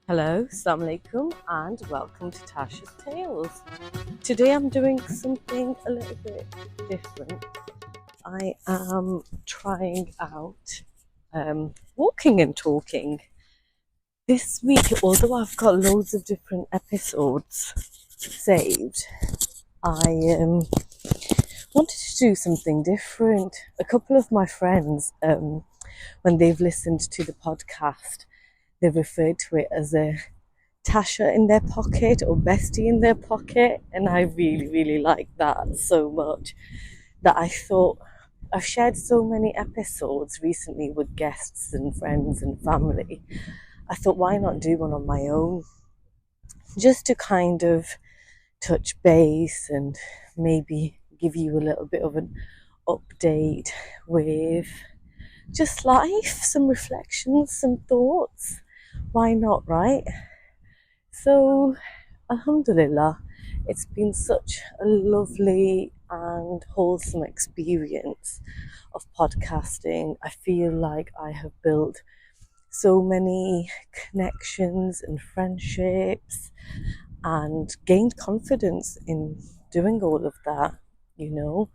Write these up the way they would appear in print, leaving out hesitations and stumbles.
Hello, Assalamu alaikum, and welcome to Tasha's Tales. Today I'm doing something a little bit different. I am trying out walking and talking. This week, although I've got loads of different episodes saved, I wanted to do something different. A couple of my friends, when they've listened to the podcast, they've referred to it as a Tasha in their pocket or bestie in their pocket, and I really like that so much that I thought I've shared so many episodes recently with guests and friends and family. I thought, why not do one on my own, just to kind of touch base and maybe give you a little bit of an update with just life, some reflections, some thoughts. Why not, right? So, alhamdulillah, it's been such a lovely and wholesome experience of podcasting. I feel like I have built so many connections and friendships and gained confidence in doing all of that, you know.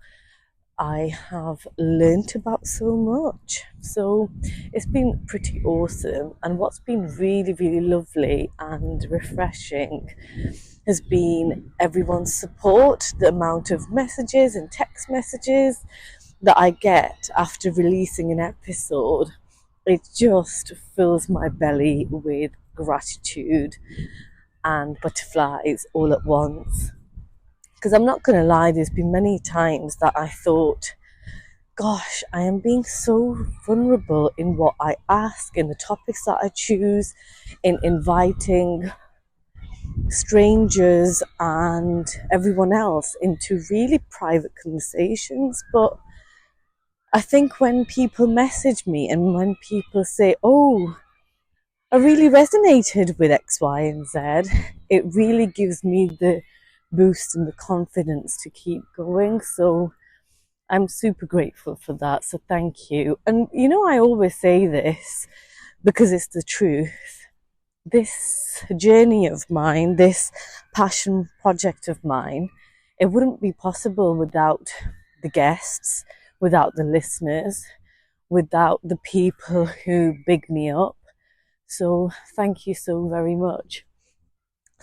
I have learnt about so much. So it's been pretty awesome. And what's been really lovely and refreshing has been everyone's support, the amount of messages and text messages that I get after releasing an episode. It just fills my belly with gratitude and butterflies all at once. Because I'm not going to lie, there's been many times that I thought, gosh, I am being so vulnerable in what I ask, in the topics that I choose, in inviting strangers and everyone else into really private conversations. But I think when people message me and when people say, oh, I really resonated with X, Y, and Z, it really gives me the boost and the confidence to keep going. So I'm super grateful for that. So thank you. And you know, I always say this because it's the truth. This journey of mine, this passion project of mine, it wouldn't be possible without the guests, without the listeners, without the people who big me up. So thank you so very much.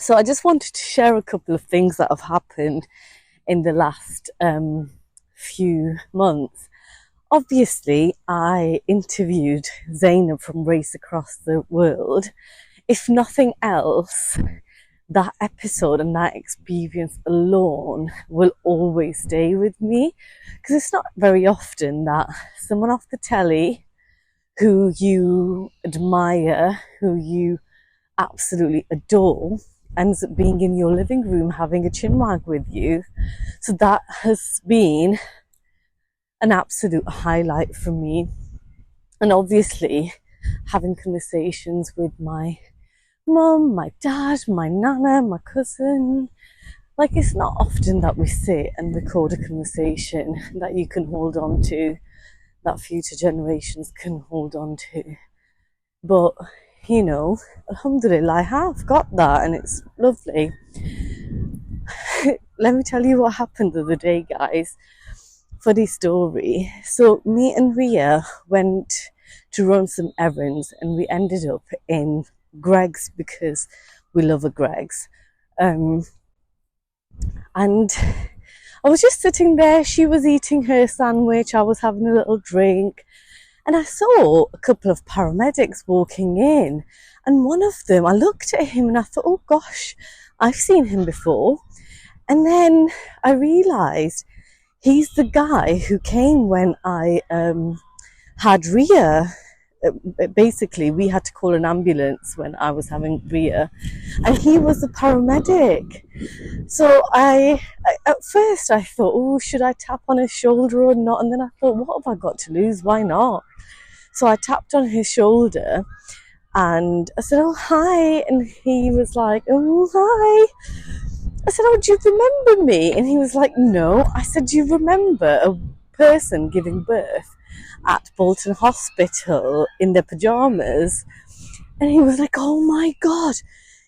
So I just wanted to share a couple of things that have happened in the last few months. Obviously, I interviewed Zainab from Race Across the World. If nothing else, that episode and that experience alone will always stay with me, because it's not very often that someone off the telly who you admire, who you absolutely adore, ends up being in your living room having a chinwag with you. So that has been an absolute highlight for me. And obviously having conversations with my mum, my dad, my nana, my cousin. Like, it's not often that we sit and record a conversation that you can hold on to, that future generations can hold on to. But you know, alhamdulillah, I have got that and it's lovely. Let me tell you what happened the other day, guys. Funny story. So me and Ria went to run some errands and we ended up in Greg's because we love a Greg's. And I was just sitting there, she was eating her sandwich, I was having a little drink. And I saw a couple of paramedics walking in, and one of them, I looked at him and I thought, oh gosh, I've seen him before. And then I realised he's the guy who came when I had Ria. Basically, we had to call an ambulance when I was having Ria, and he was the paramedic. So at first I thought, oh, should I tap on his shoulder or not? And then I thought, what have I got to lose? Why not? So I tapped on his shoulder and I said, oh, hi. And he was like, oh, hi. I said, oh, do you remember me? And he was like, no. I said, do you remember a person giving birth at Bolton Hospital in their pajamas? And he was like, oh my God,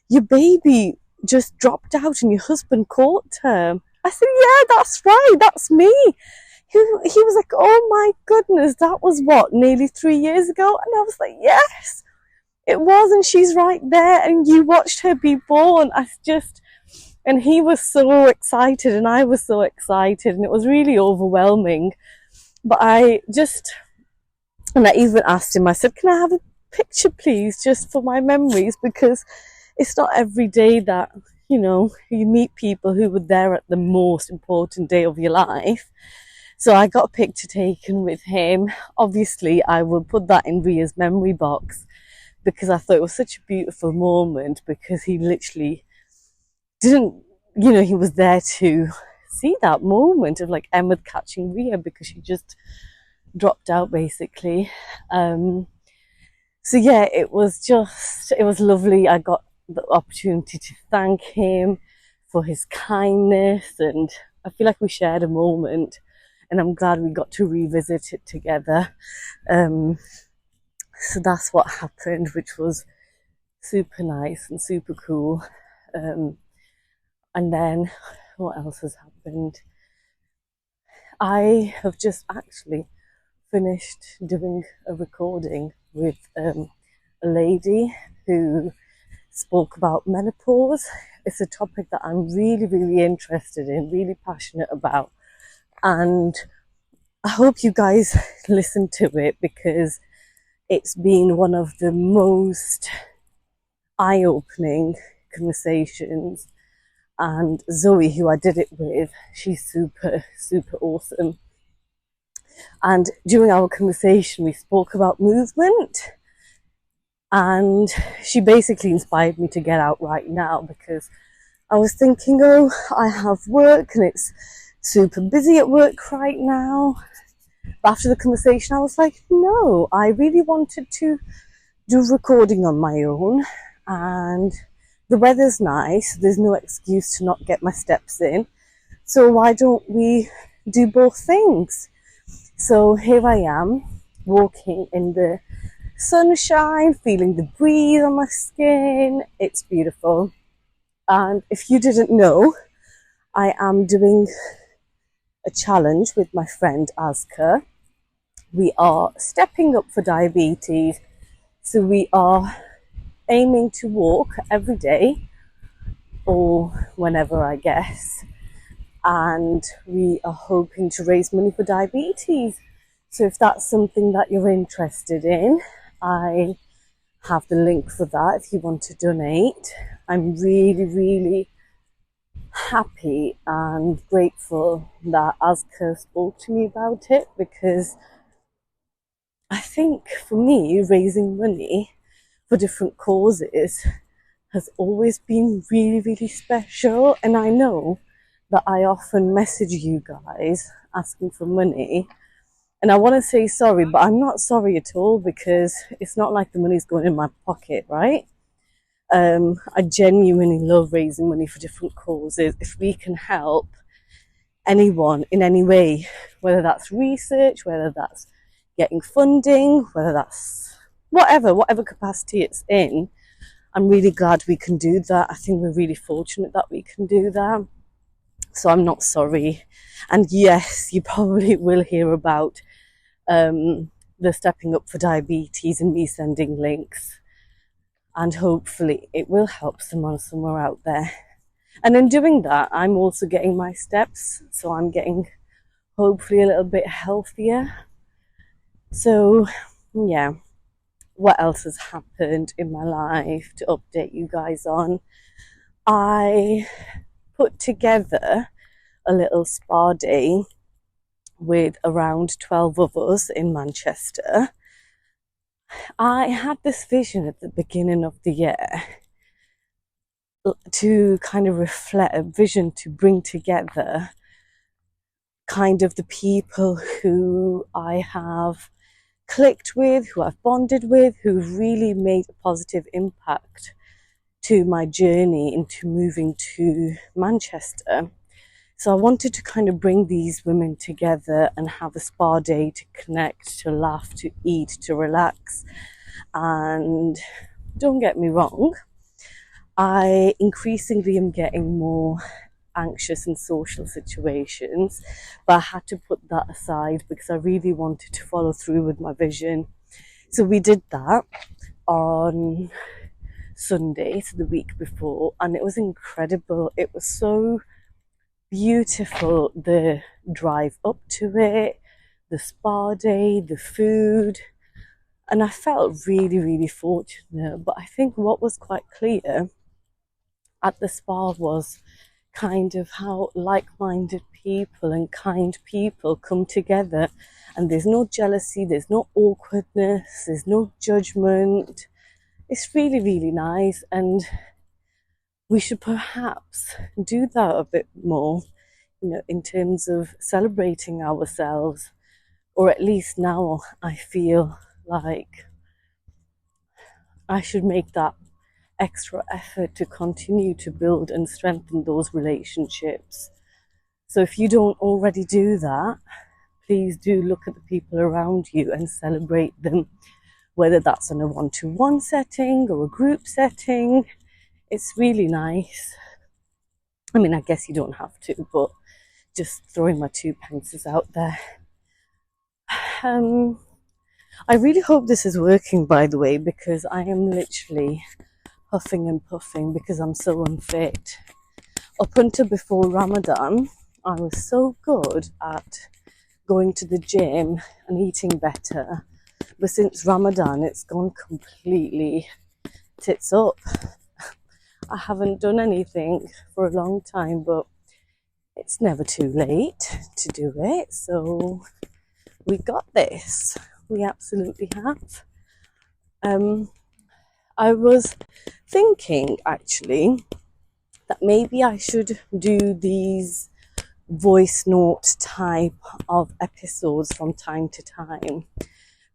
your baby just dropped out and your husband caught her. I said, yeah, that's right, that's me. He was like, oh my goodness, that was what, nearly 3 years ago? And I was like, yes, it was, and she's right there, and you watched her be born. And he was so excited, and I was so excited, and it was really overwhelming. But and I even asked him, I said, can I have a picture, please, just for my memories? Because it's not every day that, you meet people who were there at the most important day of your life. So I got a picture taken with him. Obviously, I will put that in Ria's memory box because I thought it was such a beautiful moment, because he literally didn't, he was there to see that moment of like Emma catching Ria because she just dropped out basically. So yeah, it was lovely. I got the opportunity to thank him for his kindness, and I feel like we shared a moment, and I'm glad we got to revisit it together. So that's what happened, which was super nice and super cool. And then what else has happened? I have just actually finished doing a recording with a lady who spoke about menopause. It's a topic that I'm really, really interested in, really passionate about. And I hope you guys listen to it, because it's been one of the most eye-opening conversations. And Zoe, who I did it with, she's super, super awesome. And during our conversation, we spoke about movement. And she basically inspired me to get out right now, because I was thinking, oh, I have work and it's super busy at work right now. But after the conversation, I was like, no, I really wanted to do recording on my own. And the weather's nice, there's no excuse to not get my steps in. So why don't we do both things? So here I am, walking in the sunshine, feeling the breeze on my skin. It's beautiful. And if you didn't know, I am doing a challenge with my friend Aska. We are stepping up for diabetes. So we are aiming to walk every day, or whenever, I guess. And we are hoping to raise money for diabetes. So if that's something that you're interested in, I have the link for that if you want to donate. I'm really, really happy and grateful that Aska spoke to me about it, because I think for me, raising money for different causes has always been really, really special. And I know that I often message you guys asking for money, and I want to say sorry, but I'm not sorry at all, because it's not like the money's going in my pocket, right? I genuinely love raising money for different causes. If we can help anyone in any way, whether that's research, whether that's getting funding, whether that's whatever capacity it's in, I'm really glad we can do that. I think we're really fortunate that we can do that. So I'm not sorry. And yes, you probably will hear about the stepping up for diabetes and me sending links. And hopefully it will help someone somewhere out there. And in doing that, I'm also getting my steps. So I'm getting hopefully a little bit healthier. So yeah, what else has happened in my life to update you guys on? I put together a little spa day with around 12 of us in Manchester. I had this vision at the beginning of the year to kind of reflect a vision to bring together kind of the people who I have clicked with, who I've bonded with, who've really made a positive impact to my journey into moving to Manchester. So I wanted to kind of bring these women together and have a spa day to connect, to laugh, to eat, to relax, and don't get me wrong, I increasingly am getting more anxious in social situations, but I had to put that aside because I really wanted to follow through with my vision. So we did that on Sunday, so the week before, and it was incredible. It was so beautiful, the drive up to it, the spa day, the food, and I felt really, really fortunate. But I think what was quite clear at the spa was kind of how like-minded people and kind people come together, and there's no jealousy, there's no awkwardness, there's no judgment. It's really, really nice, and we should perhaps do that a bit more, in terms of celebrating ourselves, or at least now I feel like I should make that extra effort to continue to build and strengthen those relationships. So if you don't already do that, please do look at the people around you and celebrate them, whether that's in a one-to-one setting or a group setting. It's really nice. I mean, I guess you don't have to, but just throwing my 2 pences out there. I really hope this is working, by the way, because I am literally huffing and puffing because I'm so unfit. Up until before Ramadan, I was so good at going to the gym and eating better. But since Ramadan, it's gone completely tits up. I haven't done anything for a long time, but it's never too late to do it. So we got this. We absolutely have. I was thinking actually that maybe I should do these voice note type of episodes from time to time.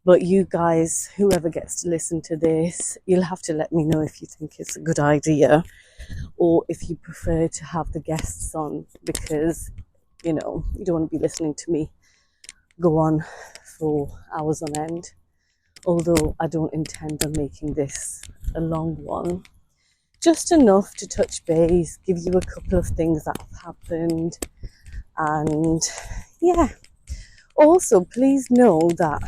But you guys, whoever gets to listen to this, you'll have to let me know if you think it's a good idea or if you prefer to have the guests on, because, you don't want to be listening to me go on for hours on end. Although I don't intend on making this a long one. Just enough to touch base, give you a couple of things that have happened. And yeah, also please know that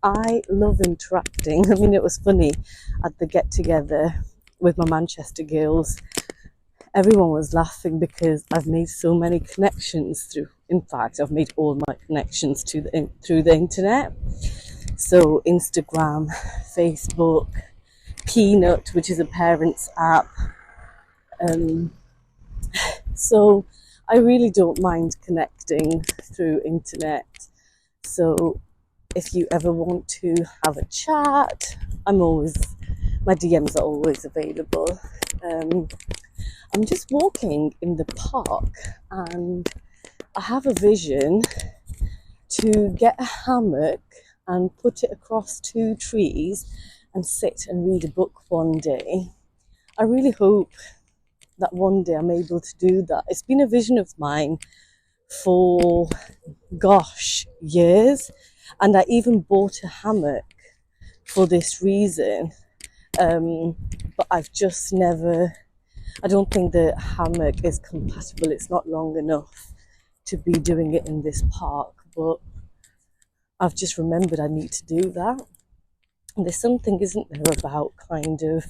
I love interacting. I mean, it was funny at the get together with my Manchester girls. Everyone was laughing because I've made so many connections in fact, I've made all my connections through the internet. So Instagram, Facebook, Peanut, which is a parents app. So I really don't mind connecting through internet. So if you ever want to have a chat, my DMs are always available. I'm just walking in the park and I have a vision to get a hammock and put it across 2 trees and sit and read a book one day. I really hope that one day I'm able to do that. It's been a vision of mine for, years. And I even bought a hammock for this reason. But I've just I don't think the hammock is compatible. It's not long enough to be doing it in this park. But I've just remembered I need to do that. And there's something, isn't there, about kind of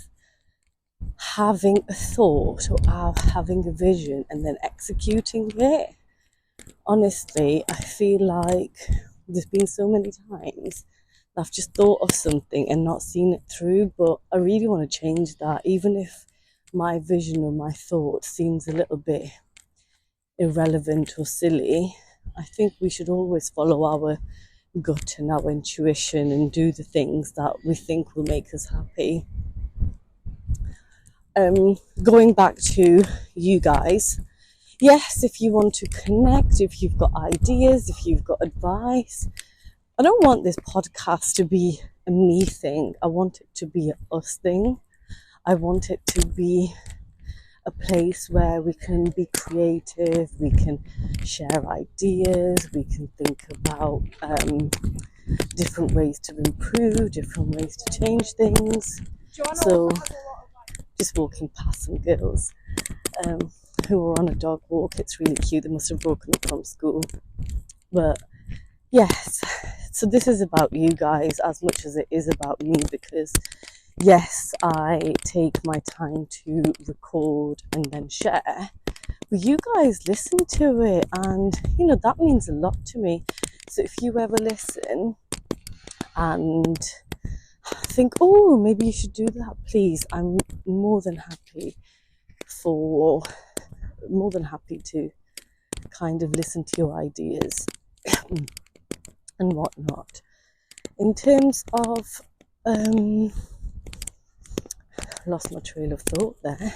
having a thought or having a vision and then executing it. Honestly, I feel like there's been so many times that I've just thought of something and not seen it through, but I really want to change that. Even if my vision or my thought seems a little bit irrelevant or silly, I think we should always follow our gut and our intuition and do the things that we think will make us happy. Going back to you guys, yes, if you want to connect, if you've got ideas, if you've got advice, I don't want this podcast to be a me thing. I want it to be an us thing. I want it to be a place where we can be creative, we can share ideas, we can think about different ways to improve, different ways to change things. So just walking past some girls who were on a dog walk. It's really cute. They must have broken up from school. But yes, so this is about you guys as much as it is about me, because yes, I take my time to record and then share, but you guys listen to it, and you know that means a lot to me. So if you ever listen and think, oh, maybe you should do that, please, I'm more than happy to kind of listen to your ideas and whatnot. In terms of lost my trail of thought there.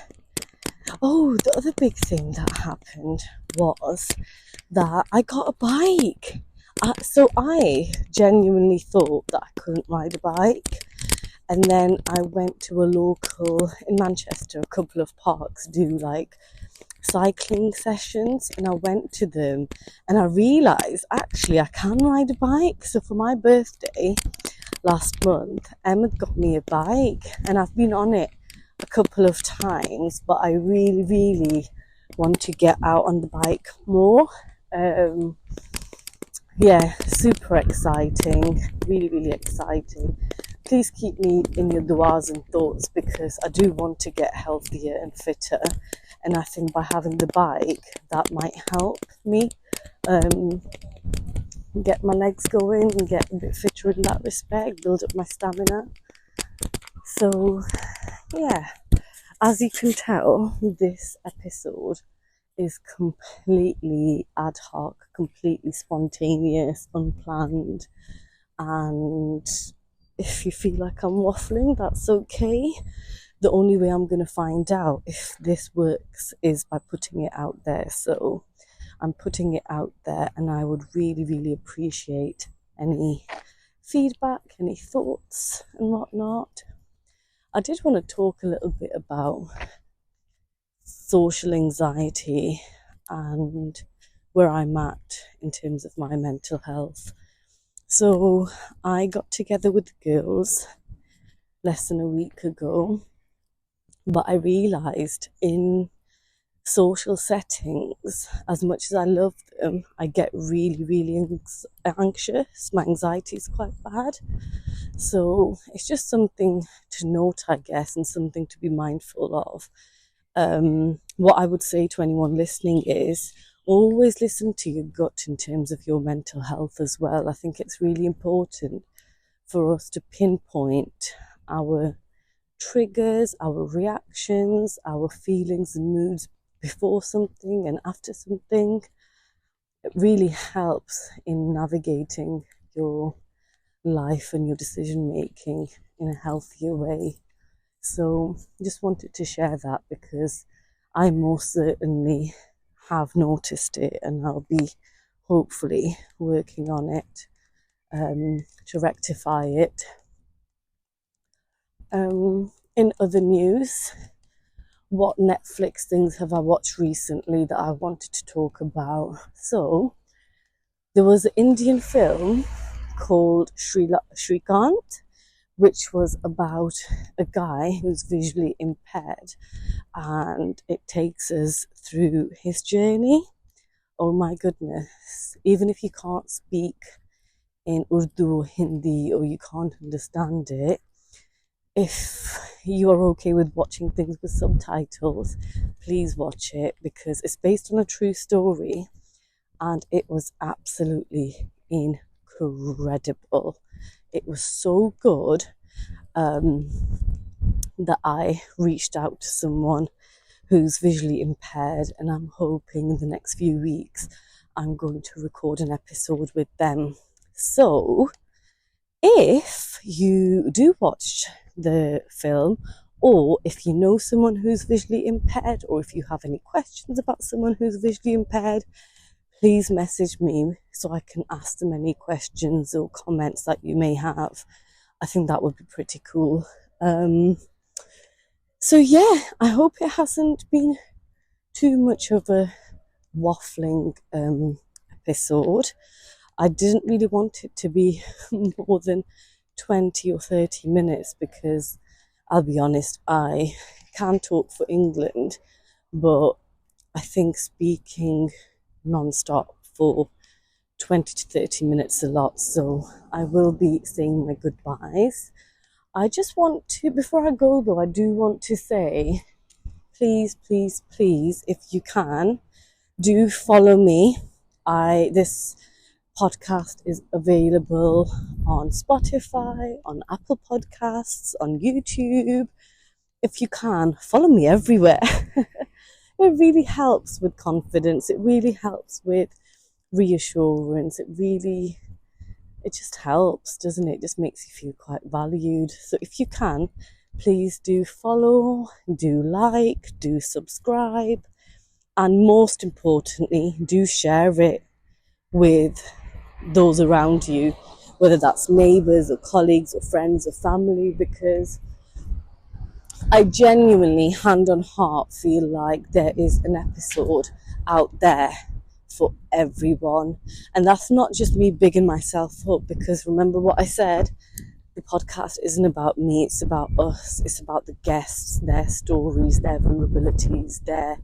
Oh, the other big thing that happened was that I got a bike. So I genuinely thought that I couldn't ride a bike. And then I went to a local, in Manchester, a couple of parks do like cycling sessions, and I went to them and I realised actually I can ride a bike. So for my birthday last month, Emma got me a bike, and I've been on it a couple of times, but I really want to get out on the bike more. Yeah, super exciting, really exciting. Please keep me in your duas and thoughts, because I do want to get healthier and fitter, and I think by having the bike that might help me get my legs going and get a bit fitter in that respect, build up my stamina. So yeah, as you can tell, this episode is completely ad hoc, completely spontaneous, unplanned, and if you feel like I'm waffling, that's okay. The only way I'm going to find out if this works is by putting it out there. So I'm putting it out there, and I would really appreciate any feedback, any thoughts and whatnot. I did want to talk a little bit about social anxiety and where I'm at in terms of my mental health. So I got together with the girls less than a week ago, but I realised in social settings, as much as I love them, I get really anxious. My anxiety is quite bad. So it's just something to note, I guess, and something to be mindful of. What I would say to anyone listening is always listen to your gut in terms of your mental health as well. I think it's really important for us to pinpoint our triggers, our reactions, our feelings and moods before something and after something. It really helps in navigating your life and your decision making in a healthier way. So just wanted to share that, because I most certainly have noticed it, and I'll be hopefully working on it to rectify it. In other news, what Netflix things have I watched recently that I wanted to talk about? So there was an Indian film called Shrikant, which was about a guy who's visually impaired, and it takes us through his journey. Oh my goodness, even if you can't speak in Urdu or Hindi, or you can't understand it, if you are okay with watching things with subtitles, please watch it, because it's based on a true story and it was absolutely incredible. It was so good that I reached out to someone who's visually impaired, and I'm hoping in the next few weeks I'm going to record an episode with them. So if you do watch the film, or if you know someone who's visually impaired, or if you have any questions about someone who's visually impaired, please message me so I can ask them any questions or comments that you may have. I think that would be pretty cool. So yeah, I hope it hasn't been too much of a waffling episode. I didn't really want it to be more than 20 or 30 minutes, because I'll be honest, I can talk for England, but I think speaking non-stop for 20 to 30 minutes a lot, so I will be saying my goodbyes. I just want to, before I go though, I do want to say, please, please, please, if you can, do follow me. This podcast is available on Spotify, on Apple Podcasts, on YouTube. If you can, follow me everywhere. It really helps with confidence. It really helps with reassurance. It just helps, doesn't it? It just makes you feel quite valued. So if you can, please do follow, do like, do subscribe, and most importantly, do share it with those around you, whether that's neighbours or colleagues or friends or family, because I genuinely, hand on heart, feel like there is an episode out there for everyone. And that's not just me bigging myself up, because remember what I said, the podcast isn't about me, it's about us, it's about the guests, their stories, their vulnerabilities, their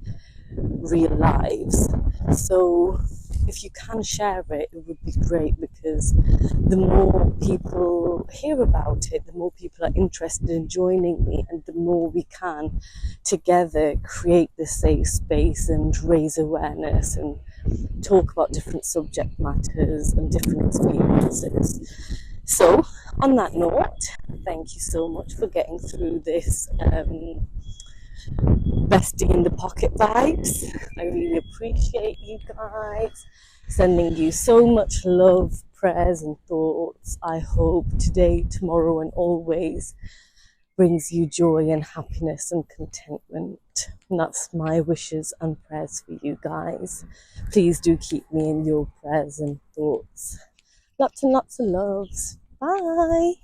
real lives. So if you can share it, it would be great, because the more people hear about it, the more people are interested in joining me, and the more we can together create this safe space and raise awareness and talk about different subject matters and different experiences. So on that note, thank you so much for getting through this bestie in the pocket vibes. I really appreciate you guys. Sending you so much love, prayers and thoughts. I hope today, tomorrow and always brings you joy and happiness and contentment. And that's my wishes and prayers for you guys. Please do keep me in your prayers and thoughts. Lots and lots of loves. Bye.